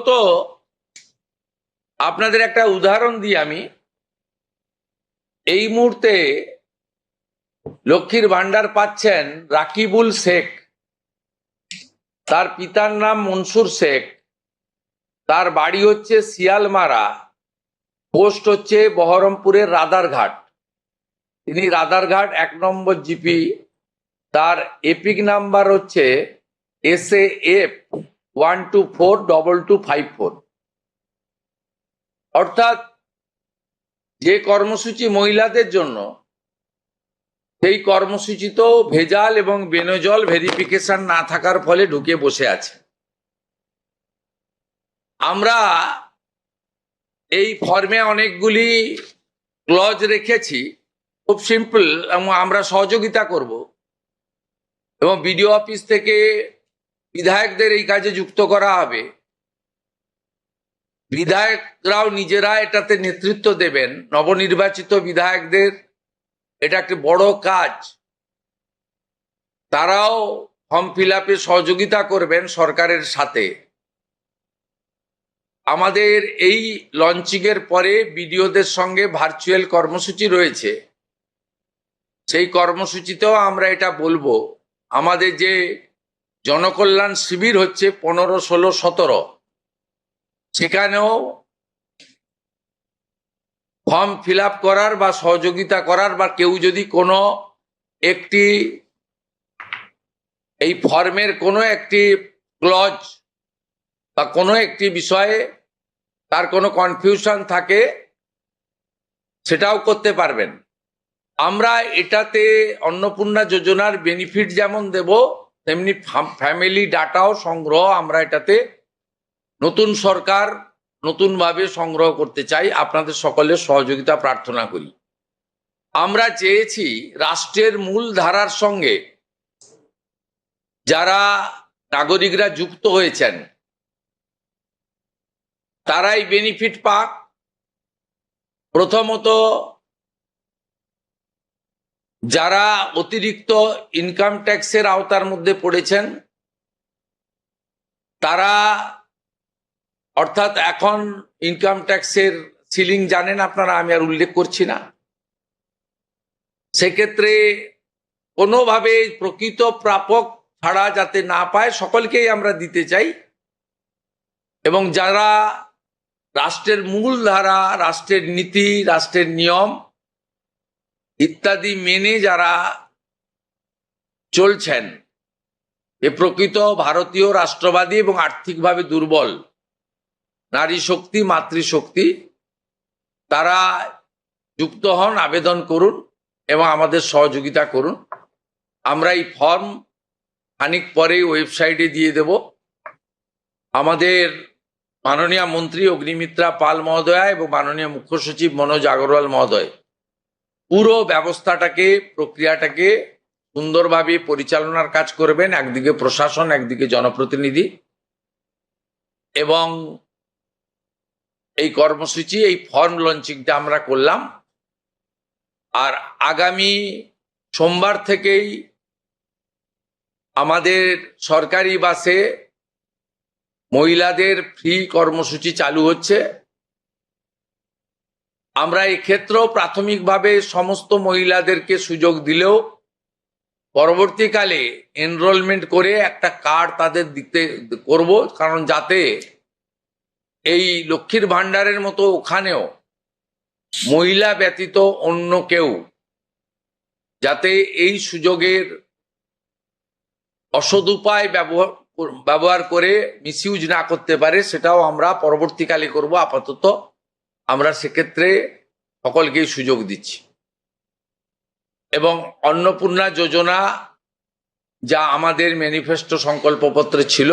তো আপনাদের একটা উদাহরণ দিই আমি। এই মুহূর্তে লক্ষ্মীর ভান্ডার পাচ্ছেন রাকিবুল শেখ, তার পিতার নাম মনসুর শেখ, তার বাড়ি হচ্ছে শিয়ালমারা, পোস্ট হচ্ছে বহরমপুরের রাদারঘাট। তিনি রাদারঘাট 1 নম্বর জিপি, তার এপিক নাম্বার হচ্ছে SAF 1242254। অর্থাৎ যে কর্মসূচি মহিলাদের জন্য, সেই কর্মসূচিতেও ভেজাল এবং বেনজল ভেরিফিকেশন না থাকার ফলে ঢুকে বসে আছে। আমরা এই ফর্মে অনেকগুলি ক্লজ রেখেছি, খুব সিম্পল, এবং আমরা সহযোগিতা করব এবং বিডিও অফিস থেকে বিধায়কদের এই কাজে যুক্ত করা হবে। বিধায়করাও নিজেরা এটাতে নেতৃত্ব দেবেন। নবনির্বাচিত বিধায়কদের এটা একটি বড় কাজ, তারাও ফর্ম ফিল আপে সহযোগিতা করবেন সরকারের সাথে। আমাদের এই লঞ্চিং এর পরে বিডিওদের সঙ্গে ভার্চুয়াল কর্মসূচি রয়েছে, সেই কর্মসূচিতেও আমরা এটা বলবো। আমাদের যে জনকল্যাণ শিবির হচ্ছে 15, 16, 17, সেখানেও ফর্ম ফিল আপ করার বা সহযোগিতা করার, বা কেউ যদি কোনো একটি এই ফর্মের কোনো একটি ক্লজ বা কোনো একটি বিষয়ে তার কোনো কনফিউশন থাকে, সেটাও করতে পারবেন। আমরা এটাতে অন্নপূর্ণা যোজনার বেনিফিট যেমন দেব, তেমনি ফ্যামিলি ডাটাও সংগ্রহ আমরা এটাতে নতুন সরকার নতুনভাবে সংগ্রহ করতে চাই। আপনাদের সকলের সহযোগিতা প্রার্থনা করি। আমরা চেয়েছি রাষ্ট্রের মূল ধারার সঙ্গে যারা নাগরিকরা যুক্ত হয়েছেন তারাই বেনিফিট পাক। প্রথমত, যারা অতিরিক্ত ইনকাম ট্যাক্সের আওতার মধ্যে পড়েছেন তারা, অর্থাৎ এখন ইনকাম ট্যাক্সের সিলিং জানেন আপনারা, আমি আর উল্লেখ করছি না। সেক্ষেত্রে কোনোভাবে প্রকৃত প্রাপক ছাড়া যাতে না পায়, সকলকেই আমরা দিতে চাই। এবং যারা রাষ্ট্রের মূল ধারা, রাষ্ট্রের নীতি, রাষ্ট্রের নিয়ম ইত্যাদি মেনে যারা চলছেন, এ প্রকৃত ভারতীয় রাষ্ট্রবাদী এবং আর্থিকভাবে দুর্বল নারী শক্তি, মাতৃশক্তি, তারা যুক্ত হন, আবেদন করুন এবং আমাদের সহযোগিতা করুন। আমরা এই ফর্ম খানিক পরেই ওয়েবসাইটে দিয়ে দেব। আমাদের মাননীয় মন্ত্রী অগ্নিমিত্রা পাল মহোদয়া এবং মাননীয় মুখ্য সচিব মনোজ আগরওয়াল মহোদয় পুরো ব্যবস্থাটাকে, প্রক্রিয়াটাকে সুন্দরভাবে পরিচালনার কাজ করবেন। একদিকে প্রশাসন, একদিকে জনপ্রতিনিধি। এবং এই কর্মসূচি, এই ফর্ম লঞ্চিংটা আমরা করলাম। আর আগামী সোমবার থেকেই আমাদের সরকারি বাসে মহিলাদের ফ্রি কর্মসূচি চালু হচ্ছে। আমরা এক্ষেত্রেও প্রাথমিকভাবে সমস্ত মহিলাদেরকে সুযোগ দিলেও পরবর্তীকালে এনরোলমেন্ট করে একটা কার্ড তাদের দিতে করব, কারণ যাতে এই লক্ষ্মীর ভান্ডারের মতো ওখানেও মহিলা ব্যতীত অন্য কেউ যাতে এই সুযোগের অসদুপায় ব্যবহার করে মিসইউজ না করতে পারে, সেটাও আমরা পরবর্তীকালে করব। আপাতত আমরা সেক্ষেত্রে সকলকেই সুযোগ দিচ্ছি। এবং অন্নপূর্ণা যোজনা যা আমাদের ম্যানিফেস্টো সংকল্পপত্রে ছিল,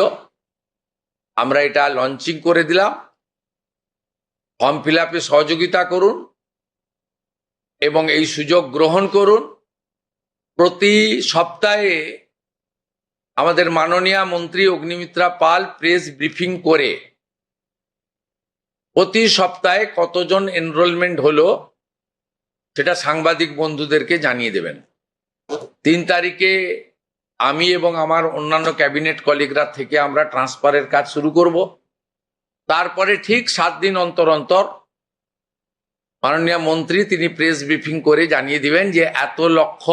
আমরা এটা লঞ্চিং করে দিলাম। ফর্ম ফিল আপে সহযোগিতা করুন এবং এই সুযোগ গ্রহণ করুন। প্রতি সপ্তাহে আমাদের মাননীয় মন্ত্রী অগ্নিমিত্রা পাল প্রেস ব্রিফিং করে প্রতি সপ্তাহে কতজন এনরোলমেন্ট হলো সেটা সাংবাদিক বন্ধুদেরকে জানিয়ে দেবেন। 3 তারিখে আমি এবং আমার অন্যান্য ক্যাবিনেট কলিগরা থেকে আমরা ট্রান্সফারের কাজ শুরু করব। তারপরে ঠিক 7 দিন অন্তর অন্তর মাননীয় মন্ত্রী তিনি প্রেস ব্রিফিং করে জানিয়ে দিবেন যে এত লক্ষ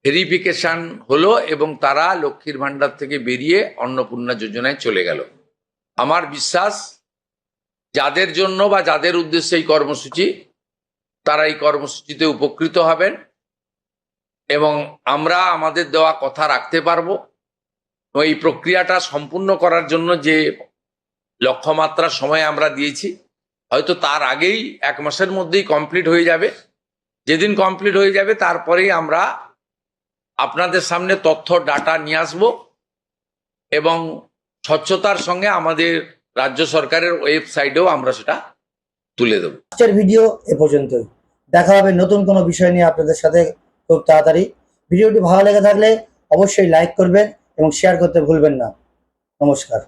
ভেরিফিকেশন হলো এবং তারা লক্ষ্মীর ভান্ডার থেকে বেরিয়ে অন্নপূর্ণা যোজনায় চলে গেল। আমার বিশ্বাস যাদের জন্য বা যাদের উদ্দেশ্যে এই কর্মসূচি তারা এই কর্মসূচিতে উপকৃত হবেন এবং আমরা আমাদের দেওয়া কথা রাখতে পারবো। এই প্রক্রিয়াটা সম্পূর্ণ করার জন্য যে লক্ষ্যমাত্রা সময় আমরা দিয়েছি হয়তো তার আগেই 1 মাসের মধ্যেই কমপ্লিট হয়ে যাবে। যেদিন কমপ্লিট হয়ে যাবে তারপরেই আমরা আপনাদের সামনে তথ্য ডাটা নিয়ে আসবো এবং স্বচ্ছতার সঙ্গে আমাদের রাজ্য সরকারের ওয়েবসাইটেও আমরা সেটা তুলে দেব। আজকের ভিডিও এ পর্যন্তই। দেখা হবে নতুন কোনো বিষয় নিয়ে আপনাদের সাথে খুব তাড়াতাড়ি। ভিডিওটি ভালো লেগে থাকলে অবশ্যই লাইক করবেন এবং শেয়ার করতে ভুলবেন না। নমস্কার।